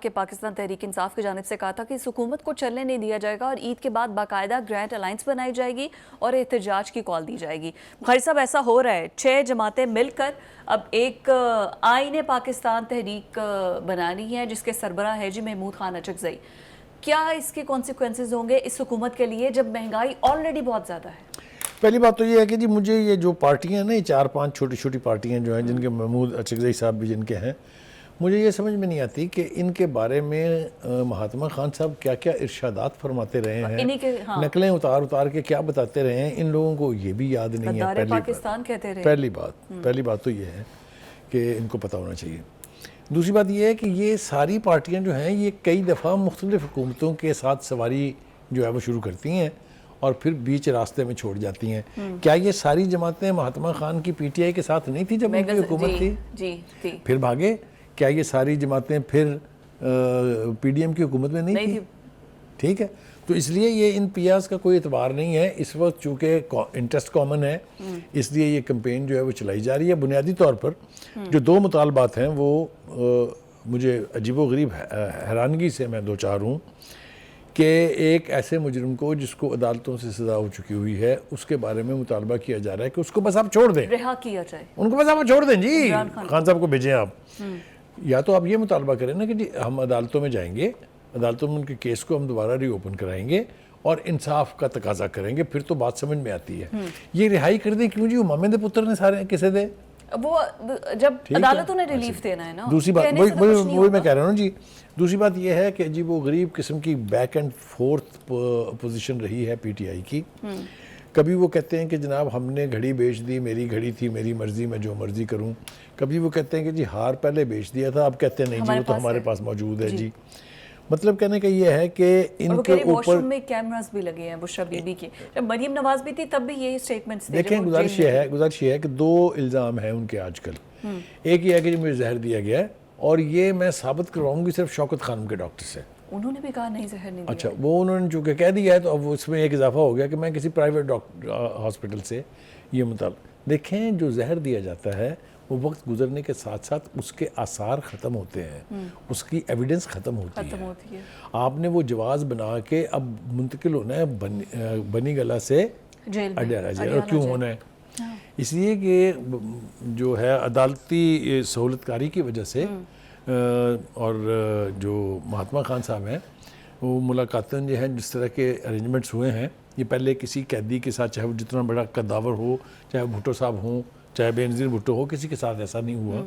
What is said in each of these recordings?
کہ پاکستان تحریک انصاف کی جانب سے کہا تھا کہ اس حکومت کو چلنے نہیں دیا جائے گا اور عید کے بعد باقاعدہ گرینڈ الائنس بنائی جائے گی اور احتجاج کی کال دی جائے گی۔ بخاری صاحب، ایسا ہو رہا ہے 6 جماعتیں مل کر اب ایک آئین پاکستان تحریک بنانی ہے جس کے سربراہ ہے محمود خان اچکزئی۔ کیا اس کے کانسیکوینسز ہوں گے اس حکومت کے لیے جب مہنگائی آلریڈی بہت زیادہ ہے؟ پہلی بات تو یہ ہے کہ جی مجھے یہ جو پارٹیاں ہیں نا، 4-5 چھوٹی چھوٹی پارٹیاں جو ہیں جن کے محمود اچکزئی صاحب بھی جن کے ہیں، مجھے یہ سمجھ میں نہیں آتی کہ ان کے بارے میں مہاتما خان صاحب کیا کیا ارشادات فرماتے رہے ہیں، نقلیں اتار کے کیا بتاتے رہے ہیں، ان لوگوں کو یہ بھی یاد نہیں ہے۔ پہلی بات تو یہ ہے کہ ان کو پتہ ہونا چاہیے۔ دوسری بات یہ ہے کہ یہ ساری پارٹیاں جو ہیں یہ کئی دفعہ مختلف حکومتوں کے ساتھ سواری جو ہے وہ شروع کرتی ہیں اور پھر بیچ راستے میں چھوڑ جاتی ہیں۔ کیا یہ ساری جماعتیں مہاتما خان کی پی ٹی آئی کے ساتھ نہیں تھی جب ان کی حکومت تھی؟ پھر بھاگے؟ کیا یہ ساری جماعتیں پھر پی ڈی ایم کی حکومت میں نہیں تھی؟ ٹھیک ہے، تو اس لیے یہ ان پی آرز کا کوئی اعتبار نہیں ہے اس وقت، چونکہ انٹرسٹ کامن ہے اس لیے یہ کمپین جو ہے وہ چلائی جا رہی ہے۔ بنیادی طور پر جو 2 مطالبات ہیں وہ مجھے عجیب و غریب حیرانگی سے میں دوچار ہوں کہ ایک ایسے مجرم کو جس کو عدالتوں سے سزا ہو چکی ہوئی ہے اس کے بارے میں مطالبہ کیا جا رہا ہے کہ اس کو بس آپ چھوڑ دیں، رہا کیا جائے، ان کو بس آپ چھوڑ دیں جی، خان صاحب کو بھیجیں آپ۔ یا تو آپ یہ مطالبہ کریں نا کہ جی ہم عدالتوں میں جائیں گے، عدالتوں میں ان کے کیس کو ہم دوبارہ ری اوپن کرائیں گے اور انصاف کا تقاضا کریں گے، پھر تو بات سمجھ میں آتی ہے۔ یہ رہائی کر دیں کیوں جی؟ وہ مامے دے پتر نے سارے کسے دے، وہ جب عدالتوں نے ریلیف دینا ہے نا۔ دوسری بات وہی میں کہہ رہا ہوں جی، دوسری بات یہ ہے کہ جی وہ غریب قسم کی بیک اینڈ فورتھ پوزیشن رہی ہے پی ٹی آئی کی۔ کبھی وہ کہتے ہیں کہ جناب ہم نے گھڑی بیچ دی، میری گھڑی تھی، میری مرضی، میں جو مرضی کروں۔ کبھی وہ کہتے ہیں کہ جی ہار پہلے بیچ دیا تھا، اب کہتے ہیں نہیں جی وہ تو ہمارے پاس موجود ہے جی۔ مطلب کہنے کا یہ ہے کہ ان کے واش روم میں کیمراز بھی لگے ہیں بشرا بی بی کے، جب مریم نواز بھی تھی تب بھی یہی سٹیٹمنٹس تھے۔ دیکھیں گزارش یہ ہے کہ 2 الزام ہیں ان کے آج کل۔ ایک یہ ہے کہ مجھے زہر دیا گیا ہے اور یہ میں ثابت کرواؤں گی صرف شوکت خانم کے ڈاکٹر سے۔ انہوں نے بھی کہا نہیں زہر نہیں دیا۔ اچھا، وہ انہوں نے چونکہ کہہ دیا ہے تو اب اس میں ایک اضافہ ہو گیا کہ میں کسی پرائیویٹ ہاسپٹل سے یہ مطالب۔ دیکھیں جو زہر دیا جاتا ہے وہ وقت گزرنے کے ساتھ ساتھ اس کے آثار ختم ہوتے ہیں، اس کی ایویڈنس ختم ہوتی ہے۔ آپ نے وہ جواز بنا کے اب منتقل ہونا ہے بنی گلہ سے اڈیالہ جیل، اور کیوں ہونا ہے؟ اس لیے کہ جو ہے عدالتی سہولت کاری کی وجہ سے اور جو مہاتما خان صاحب ہیں وہ ملاقاتیں جو ہیں جس طرح کے ارینجمنٹس ہوئے ہیں، یہ پہلے کسی قیدی کے ساتھ چاہے وہ جتنا بڑا قداور ہو، چاہے بھٹو صاحب ہوں، چاہے بے نظیر بھٹو ہو، کسی کے ساتھ ایسا نہیں ہوا،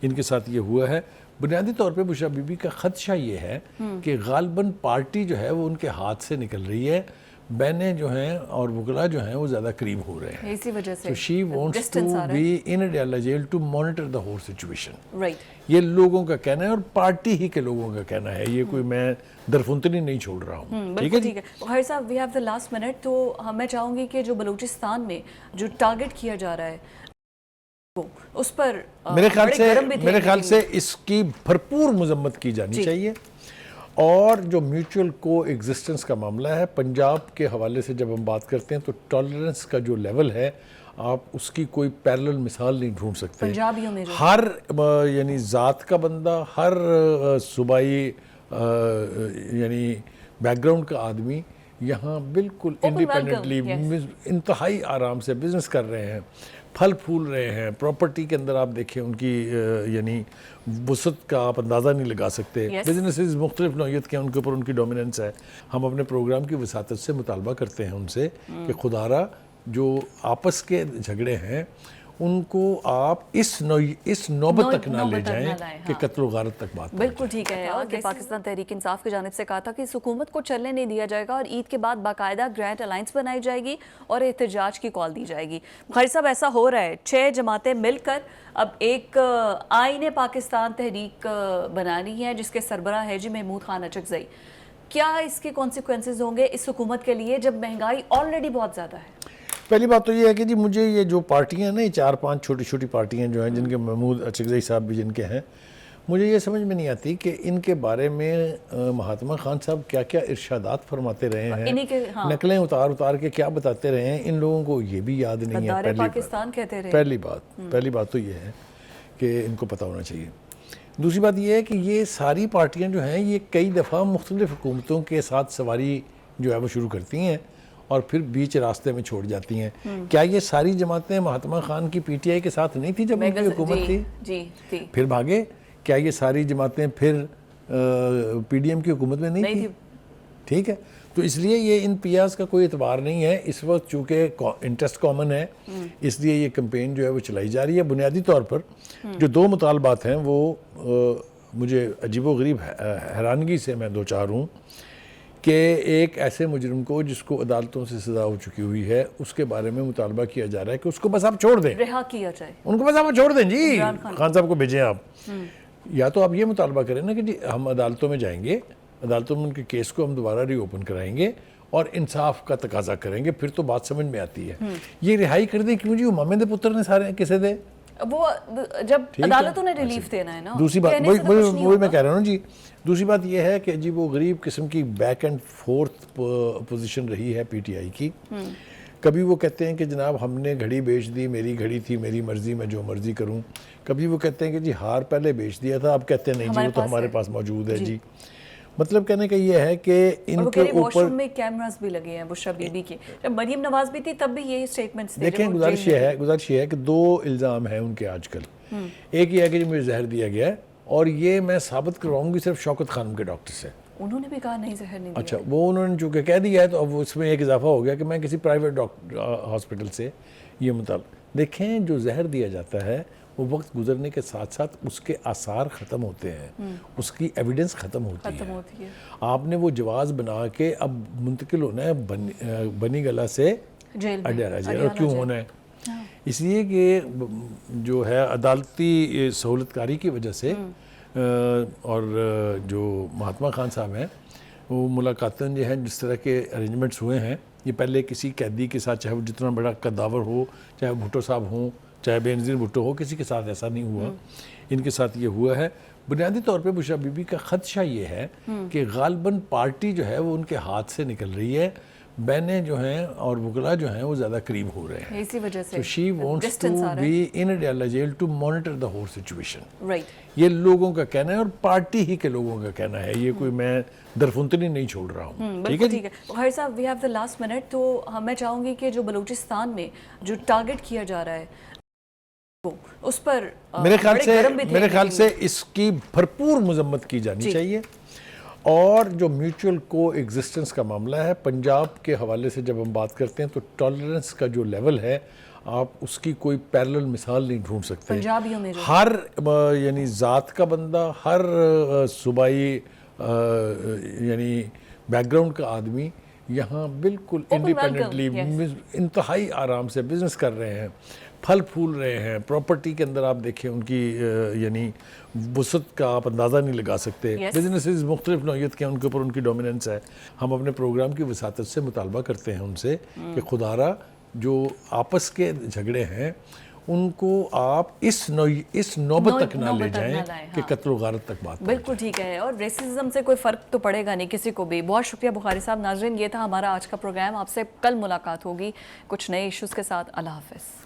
ان کے ساتھ یہ ہوا ہے۔ بنیادی طور پہ بشرا بی بی کا خدشہ یہ ہے کہ غالباً پارٹی جو ہے وہ ان کے ہاتھ سے نکل رہی ہے، بہنیں جو ہیں اور وکلا جو ہیں وہ زیادہ قریب ہو رہے ہیں، اسی وجہ سے تو she wants to be in Adiala jail to monitor the whole situation. یہ لوگوں کا کہنا ہے اور پارٹی ہی کے لوگوں کا کہنا ہے، یہ کوئی میں درفنتنی نہیں چھوڑ رہا ہوں۔ ٹھیک ہے ٹھیک ہے Bukhari sahib, we have the last minute, تو میں چاہوں گی کہ جو بلوچستان میں جو ٹارگٹ کیا جا رہا ہے اس پر میرے خیال سے اس کی بھرپور مذمت کی جانی چاہیے، اور جو میوچول کو ایگزسٹنس کا معاملہ ہے پنجاب کے حوالے سے جب ہم بات کرتے ہیں تو ٹالرنس کا جو لیول ہے آپ اس کی کوئی پیرلل مثال نہیں ڈھونڈ سکتے۔ ہر یعنی ذات کا بندہ، ہر صوبائی یعنی بیک گراؤنڈ کا آدمی یہاں بالکل انڈیپینڈنٹلی انتہائی آرام سے بزنس کر رہے ہیں، پھل پھول رہے ہیں۔ پراپرٹی کے اندر آپ دیکھیں ان کی یعنی وسعت کا آپ اندازہ نہیں لگا سکتے۔ بزنسز مختلف نوعیت کے ان کے اوپر ان کی ڈومیننس ہے۔ ہم اپنے پروگرام کی وساطت سے مطالبہ کرتے ہیں ان سے کہ خدارہ جو آپس کے جھگڑے ہیں ان کو آپ اس نوبت تک نہ لے جائیں کہ قتل و غارت تک بات۔ بالکل ٹھیک ہے کہ پاکستان تحریک انصاف کی جانب سے کہا تھا کہ اس حکومت کو چلنے نہیں دیا جائے گا اور عید کے بعد باقاعدہ گرینڈ الائنس بنائی جائے گی اور احتجاج کی کال دی جائے گی۔ بخاری صاحب، ایسا ہو رہا ہے 6 جماعتیں مل کر اب ایک آئین پاکستان تحریک بنانی ہے جس کے سربراہ ہے محمود خان اچکزئی۔ کیا اس کے کانسیکوینسز ہوں گے اس حکومت کے لیے جب مہنگائی آلریڈی بہت زیادہ ہے؟ پہلی بات تو یہ ہے کہ جی مجھے یہ جو پارٹیاں ہیں نا، 4-5 چھوٹی چھوٹی پارٹیاں جو ہیں جن کے محمود اچکزئی صاحب بھی جن کے ہیں، مجھے یہ سمجھ میں نہیں آتی کہ ان کے بارے میں مہاتما خان صاحب کیا کیا ارشادات فرماتے رہے ہیں، نقلیں اتار کے کیا بتاتے رہے ہیں، ان لوگوں کو یہ بھی یاد نہیں ہے۔ پہلی بات تو یہ ہے کہ ان کو پتہ ہونا چاہیے۔ دوسری بات یہ ہے کہ یہ ساری پارٹیاں جو ہیں یہ کئی دفعہ مختلف حکومتوں کے ساتھ سواری جو ہے وہ شروع کرتی ہیں اور پھر بیچ راستے میں چھوڑ جاتی ہیں. کیا یہ ساری جماعتیں مہاتما خان کی پی ٹی آئی کے ساتھ نہیں تھی جب ان کی حکومت تھی؟ جی پھر بھاگے. کیا یہ ساری جماعتیں پھر پی ڈی ایم کی حکومت میں نہیں تھی؟ ٹھیک ہے. تو اس لیے یہ ان پیاز کا کوئی اعتبار نہیں ہے اس وقت، چونکہ انٹرسٹ کامن ہے اس لیے یہ کمپین جو ہے وہ چلائی جا رہی ہے. بنیادی طور پر جو دو مطالبات ہیں وہ مجھے عجیب و غریب حیرانگی سے میں دوچار ہوں کہ ایک ایسے مجرم کو جس کو عدالتوں سے سزا ہو چکی ہوئی ہے اس کے بارے میں مطالبہ کیا جا رہا ہے کہ اس کو بس آپ چھوڑ دیں، رہا کیا جائے، ان کو بس آپ چھوڑ دیں. جی خان صاحب کو بھیجیں آپ. یا تو آپ یہ مطالبہ کریں نا کہ جی ہم عدالتوں میں جائیں گے، عدالتوں میں ان کے کیس کو ہم دوبارہ ری اوپن کرائیں گے اور انصاف کا تقاضا کریں گے، پھر تو بات سمجھ میں آتی ہے. یہ رہائی کر دیں کیوں جی؟ وہ مامے دے پتر نے سارے کسے دے. وہ جب عدالتوں نے ریلیف دینا ہے نا. دوسری بات وہی میں کہہ رہا ہوں جی. دوسری بات یہ ہے کہ جی وہ غریب قسم کی بیک اینڈ فورتھ پوزیشن رہی ہے پی ٹی آئی کی. کبھی وہ کہتے ہیں کہ جناب ہم نے گھڑی بیچ دی، میری گھڑی تھی، میری مرضی، میں جو مرضی کروں. کبھی وہ کہتے ہیں کہ جی ہار پہلے بیچ دیا تھا، اب کہتے ہیں نہیں جی وہ تو ہمارے پاس موجود ہے. جی مطلب کہنے کا یہ ہے کہ ان کے واش روم میں کیمراز بھی لگے ہیں بشرا بی بی کے. جب مریم نواز بھی تھی تب بھی یہی سٹیٹمنٹس تھے. دیکھیں گزارش یہ ہے کہ دو الزام ہیں ان کے آج کل. ایک یہ ہے کہ مجھے زہر دیا گیا ہے اور یہ میں ثابت کرواؤں گی صرف شوکت خانم کے ڈاکٹر سے. انہوں نے بھی کہا نہیں زہر نہیں دیا. اچھا وہ انہوں نے چونکہ کہہ دیا ہے تو اب اس میں ایک اضافہ ہو گیا کہ میں کسی پرائیویٹ ہاسپٹل سے یہ مطالب. دیکھیں جو زہر دیا جاتا ہے وہ وقت گزرنے کے ساتھ ساتھ اس کے آثار ختم ہوتے ہیں، اس کی ایویڈنس ختم ہوتی ہے. آپ نے وہ جواز بنا کے اب منتقل ہونا ہے بنی گلا سے اڈیالہ جیل. اور کیوں ہونا ہے؟ اس لیے کہ جو ہے عدالتی سہولت کاری کی وجہ سے اور جو مہاتما خان صاحب ہیں وہ ملاقاتیں جو ہیں جس طرح کے ارینجمنٹس ہوئے ہیں، یہ پہلے کسی قیدی کے ساتھ چاہے وہ جتنا بڑا قداور ہو، چاہے بھٹو صاحب ہوں، چاہے بے نظیر بھٹو ہو، کسی کے ساتھ ایسا نہیں ہوا. ان کے ساتھ یہ ہوا ہے. بنیادی طور پہ بشرا بی بی کا خدشہ یہ ہے کہ غالباً پارٹی جو ہے وہ ان کے ہاتھ سے نکل رہی ہے، بہنیں جو ہیں اور وکلا جو ہیں وہ زیادہ قریب ہو رہے ہیں. اسی وجہ سے So she wants to be in Adyala jail to monitor the whole situation. Right. یہ لوگوں کا کہنا ہے اور پارٹی ہی کے لوگوں کا کہنا ہے. یہ کوئی میں درفنتنی نہیں چھوڑ رہا ہوں. ٹھیک ہے. خیر صاحب we have the last minute. تو میں چاہوں گی کہ جو بلوچستان میں جو ٹارگٹ کیا جا رہا ہے اس پر میرے خیال سے اس کی بھرپور مذمت کی جانی چاہیے. اور جو میوچل کو ایگزسٹنس کا معاملہ ہے پنجاب کے حوالے سے جب ہم بات کرتے ہیں تو ٹالرنس کا جو لیول ہے آپ اس کی کوئی پیرلل مثال نہیں ڈھونڈ سکتے. پنجابیوں میں ہر یعنی ذات کا بندہ، ہر صوبائی یعنی بیک گراؤنڈ کا آدمی یہاں بالکل انڈیپینڈنٹلی انتہائی آرام سے بزنس کر رہے ہیں، پھل پھول رہے ہیں. پراپرٹی کے اندر آپ دیکھیں ان کی یعنی وسعت کا آپ اندازہ نہیں لگا سکتے. بزنسز مختلف نوعیت کے ان کے اوپر ان کی ڈومیننس ہے. ہم اپنے پروگرام کی وساطت سے مطالبہ کرتے ہیں ان سے کہ خدارا جو آپس کے جھگڑے ہیں ان کو آپ اس نوبت تک نہ لے جائیں کہ قتل و غارت تک بات. بالکل ٹھیک ہے. اور ریسزم سے کوئی فرق تو پڑے گا نہیں کسی کو بھی. بہت شکریہ بخاری صاحب. ناظرین یہ تھا ہمارا آج کا پروگرام. آپ سے کل ملاقات ہوگی کچھ نئے ایشوز کے ساتھ. اللہ حافظ.